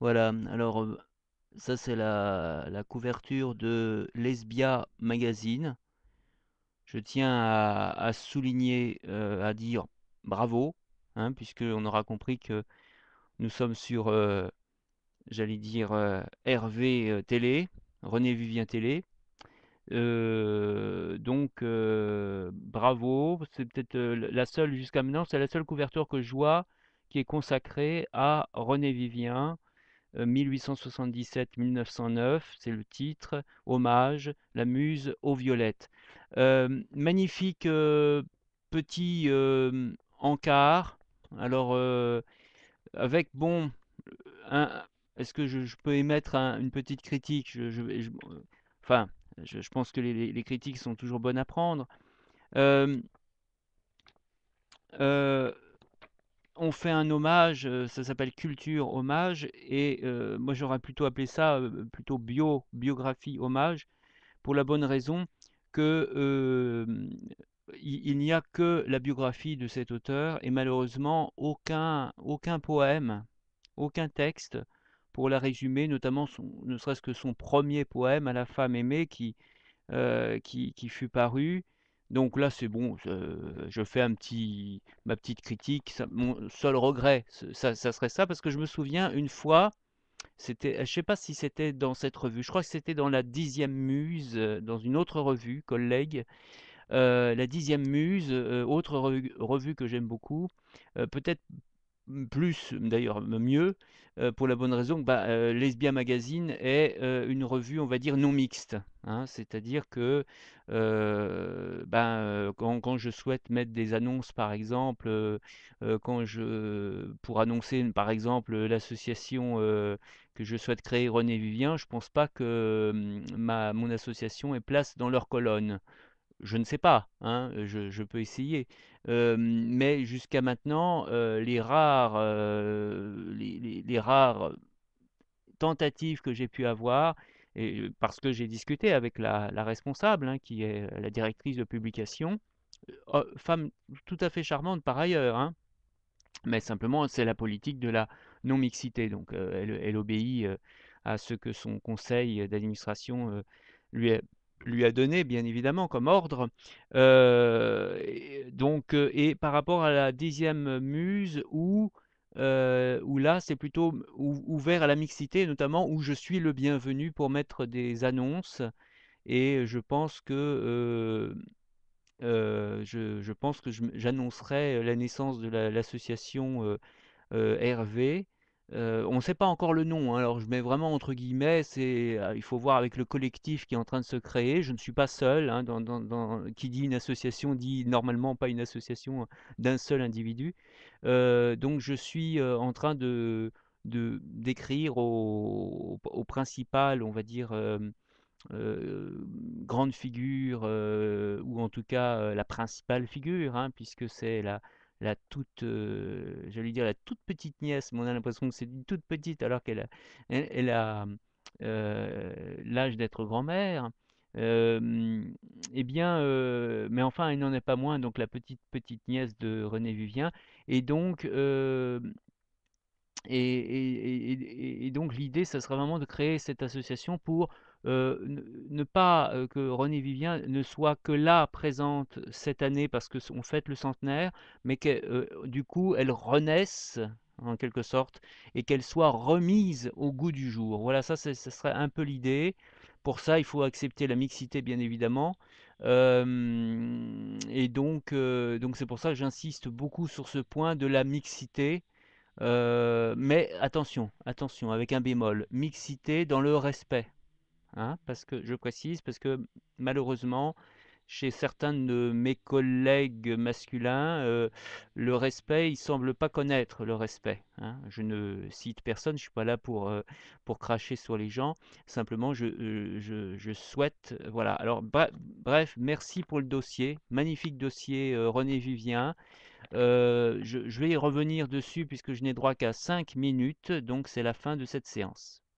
Voilà, alors ça c'est la couverture de Lesbia Magazine. Je tiens à souligner, à dire bravo, hein, puisqu'on aura compris que nous sommes sur, j'allais dire, RV Télé, René Vivien Télé. Donc bravo, c'est peut-être la seule jusqu'à maintenant, c'est la seule couverture que je vois qui est consacrée à René Vivien. 1877-1909, c'est le titre, hommage, la muse aux violettes. Magnifique petit encart, alors avec, bon, un- est-ce que je peux émettre une petite critique? Enfin, je pense que les critiques sont toujours bonnes à prendre. Euh, euh, on fait un hommage, ça s'appelle Culture Hommage, et moi j'aurais plutôt appelé ça plutôt biographie hommage, pour la bonne raison que il n'y a que la biographie de cet auteur et malheureusement aucun poème, aucun texte pour la résumer, notamment ne serait-ce que son premier poème à la femme aimée qui fut paru. Donc là, c'est bon, je fais ma petite critique. Mon seul regret, ça serait ça, parce que je me souviens une fois, c'était, je sais pas si c'était dans cette revue, je crois que c'était dans la Dixième Muse, dans une autre revue, collègue, la Dixième Muse, autre revue que j'aime beaucoup, peut-être plus d'ailleurs, mieux, pour la bonne raison que bah, Lesbia Magazine est une revue, on va dire, non mixte, hein. C'est-à-dire que ben, quand je souhaite mettre des annonces, par exemple, pour annoncer, par exemple, l'association que je souhaite créer, René Vivien, je pense pas que mon association ait place dans leur colonne. Je ne sais pas, hein, je peux essayer. Mais jusqu'à maintenant, les rares tentatives que j'ai pu avoir, et parce que j'ai discuté avec la responsable, hein, qui est la directrice de publication, femme tout à fait charmante par ailleurs, hein, mais simplement c'est la politique de la non-mixité. Donc elle obéit à ce que son conseil d'administration lui a donné, bien évidemment, comme ordre. Et par rapport à la dixième muse, où là, c'est plutôt ouvert à la mixité, notamment où je suis le bienvenu pour mettre des annonces. Et je pense que je pense que j'annoncerai la naissance de l'association RV. On ne sait pas encore le nom, hein, alors je mets vraiment entre guillemets, il faut voir avec le collectif qui est en train de se créer. Je ne suis pas seul, hein, qui dit une association dit normalement pas une association d'un seul individu. Donc je suis en train d'écrire au principal, on va dire, grande figure, ou en tout cas la principale figure, hein, puisque c'est la toute, j'allais dire la toute petite nièce, mais on a l'impression que c'est une toute petite alors elle a l'âge d'être grand-mère. Euh, eh bien, mais enfin, il n'en est pas moins donc la petite nièce de René Vivien. Et donc, et donc l'idée, ça serait vraiment de créer cette association pour ne pas que René Vivien ne soit que là présente cette année parce que on fête le centenaire, mais que du coup elle renaisse en quelque sorte et qu'elle soit remise au goût du jour. Voilà, ça serait un peu l'idée. Pour ça, il faut accepter la mixité, bien évidemment. Donc c'est pour ça que j'insiste beaucoup sur ce point de la mixité, mais attention, attention, avec un bémol, mixité dans le respect, hein, parce que je précise, parce que malheureusement, chez certains de mes collègues masculins, le respect, ils semblent pas connaître le respect, hein. Je ne cite personne, je suis pas là pour cracher sur les gens. Simplement, je souhaite, voilà. Alors, bref, merci pour le dossier, magnifique dossier, René Vivien. Je vais y revenir dessus puisque je n'ai droit qu'à 5 minutes, donc c'est la fin de cette séance.